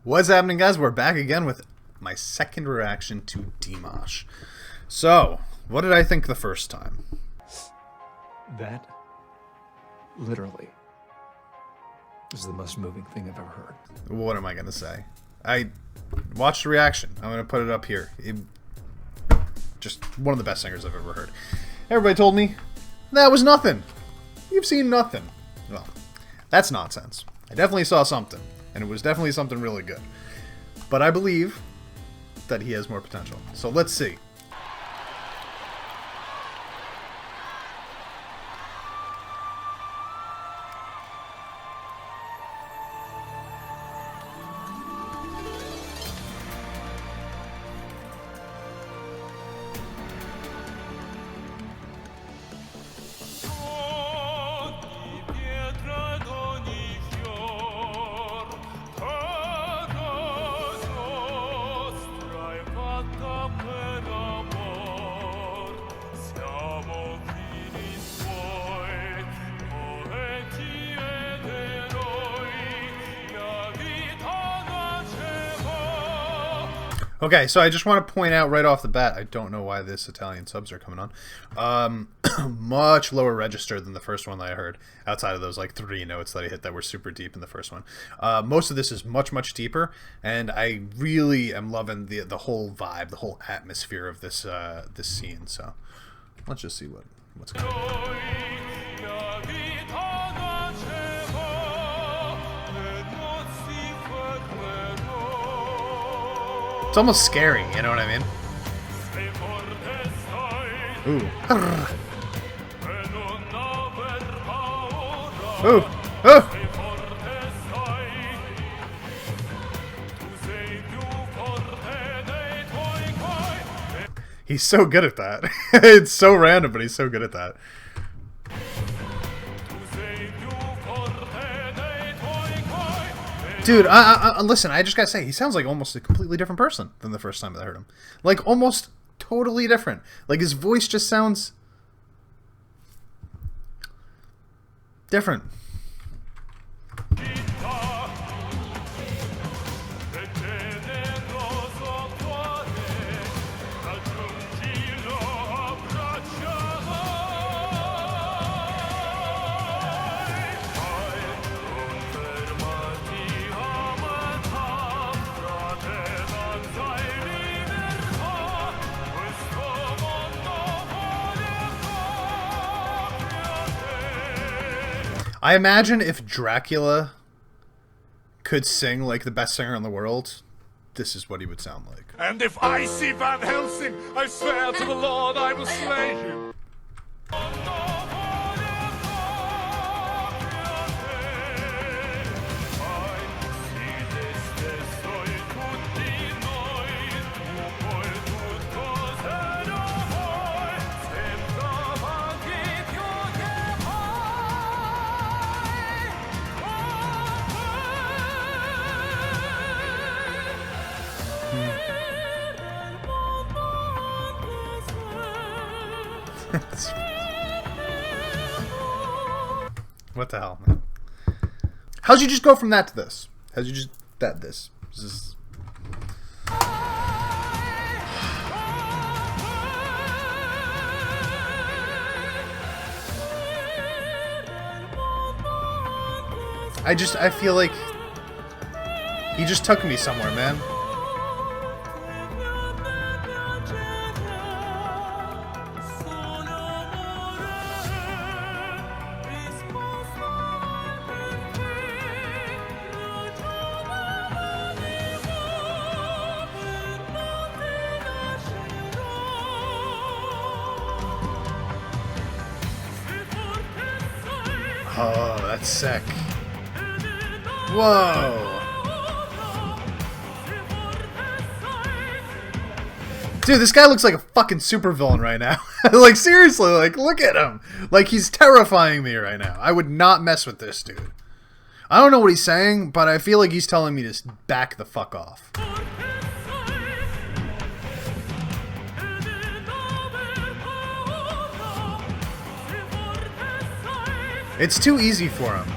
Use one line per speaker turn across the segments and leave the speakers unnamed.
What's happening, guys? We're back again with my second reaction to Dimash. So, what did I think the first time?
That, literally, is the most moving thing I've ever heard.
What am I going to say? I watched the reaction. I'm going to put it up here. Just one of the best singers I've ever heard. Everybody told me that was nothing. You've seen nothing. Well, that's nonsense. I definitely saw something, and it was definitely something really good. But I believe that he has more potential. So let's see. Okay, so I just want to point out right off the bat, I don't know why this Italian subs are coming on. Much lower register than the first one that I heard, outside of those like 3 notes that I hit that were super deep in the first one. Most of this is much, much deeper, and I really am loving the whole vibe, the whole atmosphere of this this scene. So let's just see what's going on. It's almost scary, you know what I mean? Ooh. Ooh. Oh. He's so good at that. It's so random, but he's so good at that. Dude, listen, I just gotta say, he sounds like almost a completely different person than the first time that I heard him. Like, almost totally different. Like, his voice just sounds different. I imagine if Dracula could sing like the best singer in the world, this is what he would sound like.
And if I see Van Helsing, I swear to the Lord I will slay him.
What the hell, man? How'd you just go from that to this? How'd you just this? This is... I feel like he just took me somewhere, man. Oh, that's sick. Whoa. Dude, this guy looks like a fucking supervillain right now. Like, seriously, like, look at him. Like, he's terrifying me right now. I would not mess with this dude. I don't know what he's saying, but I feel like he's telling me to back the fuck off. It's too easy for him.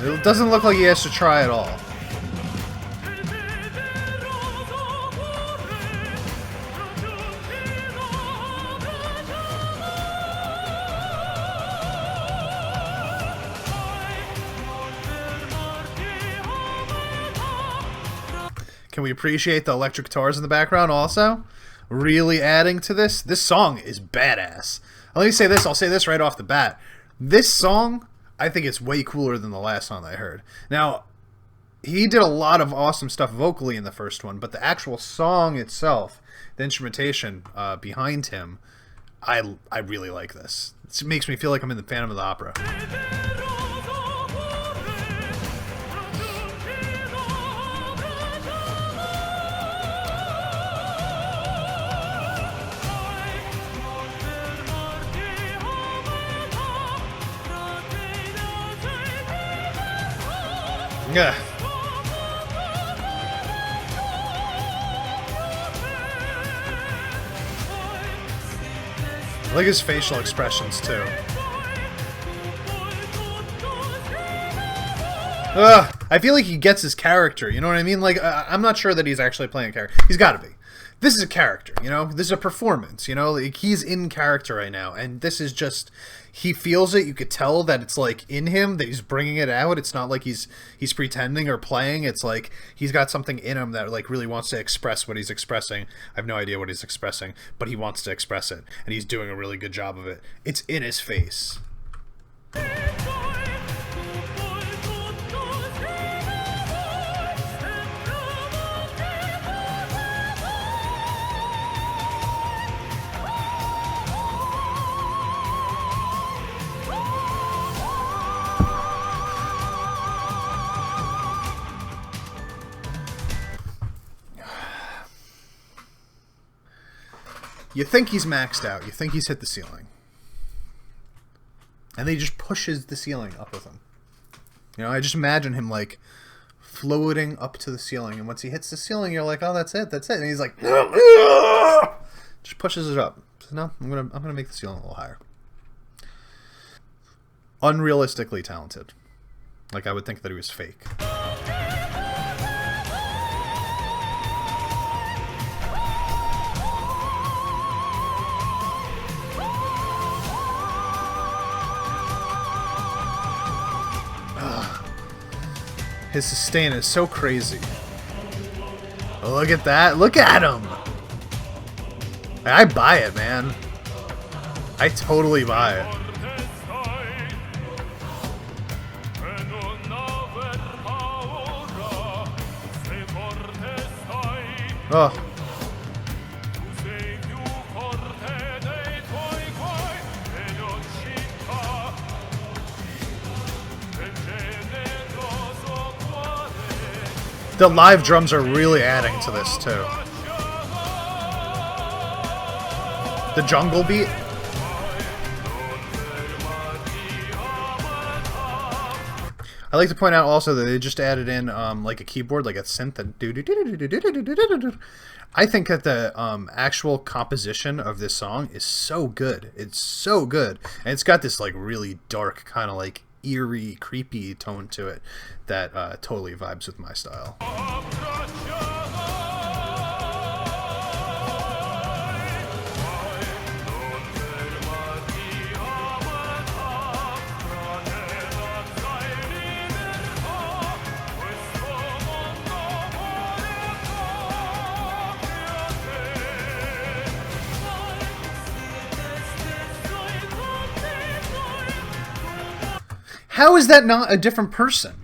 It doesn't look like he has to try at all. Can we appreciate the electric guitars in the background also? Really adding to this? This song is badass. Let me say this, I'll say this right off the bat. This song, I think it's way cooler than the last song I heard. Now, he did a lot of awesome stuff vocally in the first one, but the actual song itself, the instrumentation behind him, I really like this. It makes me feel like I'm in the Phantom of the Opera. Yeah. I like his facial expressions too. I feel like he gets his character, you know what I mean? Like, I'm not sure that he's actually playing a character. He's got to be. This is a character, you know? This is a performance, you know? Like, he's in character right now, and this is just... He feels it. You could tell that it's, like, in him, that he's bringing it out. It's not like he's pretending or playing. It's like he's got something in him that, like, really wants to express what he's expressing. I have no idea what he's expressing, but he wants to express it, and he's doing a really good job of it. It's in his face. You think he's maxed out. You think he's hit the ceiling. And then he just pushes the ceiling up with him. You know, I just imagine him, like, floating up to the ceiling. And once he hits the ceiling, you're like, oh, that's it, that's it. And he's like, just pushes it up. So no, I'm gonna make the ceiling a little higher. Unrealistically talented. Like, I would think that he was fake. His sustain is so crazy. Look at that. Look at him. I buy it, man. I totally buy it. Oh. The live drums are really adding to this, too. The jungle beat. I like to point out also that they just added in like a keyboard, like a synth. I think that the actual composition of this song is so good. It's so good. And it's got this like really dark kind of like eerie, creepy tone to it that totally vibes with my style. How is that not a different person?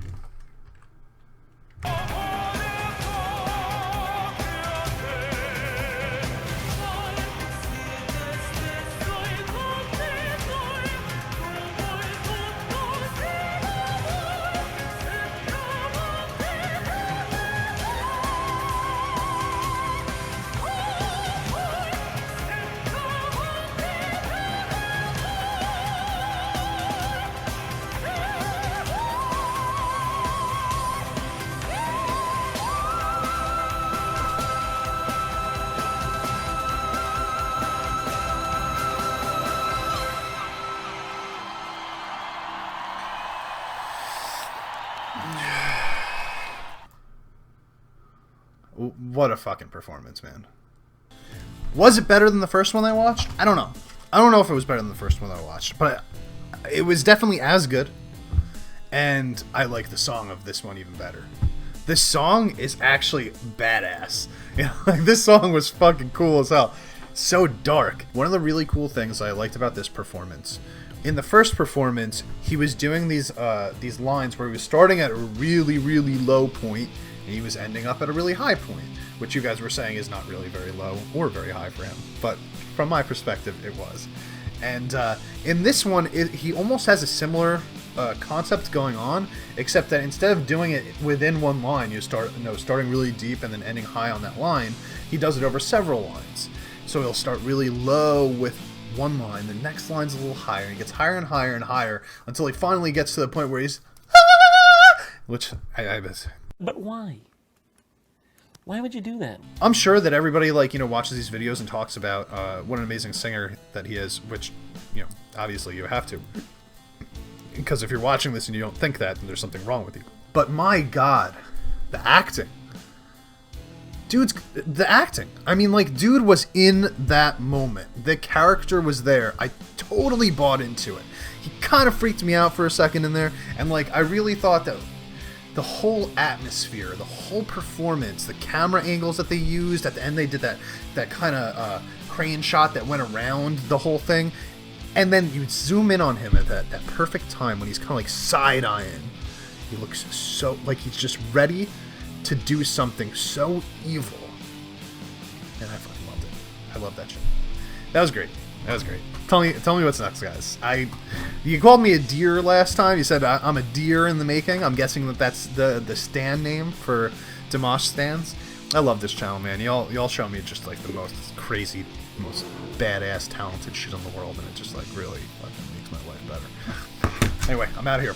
What a fucking performance, man. Was it better than the first one I watched? I don't know. I don't know if it was better than the first one I watched, but it was definitely as good. And I like the song of this one even better. This song is actually badass. You know, like, this song was fucking cool as hell. So dark. One of the really cool things I liked about this performance, in the first performance, he was doing these lines where he was starting at a really, really low point, and he was ending up at a really high point, which you guys were saying is not really very low or very high for him. But from my perspective, it was. And in this one, he almost has a similar concept going on, except that instead of doing it within one line, starting really deep and then ending high on that line, he does it over several lines. So he'll start really low with one line, the next line's a little higher, and he gets higher and higher and higher until he finally gets to the point where he's which I
But why? Why would you do that?
I'm sure that everybody, like, you know, watches these videos and talks about what an amazing singer that he is, which, you know, obviously you have to. Because if you're watching this and you don't think that, then there's something wrong with you. But my God, the acting. The acting. I mean, like, dude was in that moment. The character was there. I totally bought into it. He kind of freaked me out for a second in there, and, like, I really thought that the whole atmosphere, the whole performance, the camera angles that they used, at the end they did that kind of crane shot that went around the whole thing, and then you zoom in on him at that perfect time when he's kind of like side-eyeing. He looks so, like, he's just ready to do something so evil. And I fucking loved it. I love that shit. That was great. That was great. Tell me what's next, guys. You called me a deer last time. You said I'm a deer in the making. I'm guessing that's the stand name for Dimash stands. I love this channel, man. Y'all show me just like the most crazy, most badass, talented shit in the world, and it just like really fucking makes my life better. Anyway, I'm out of here.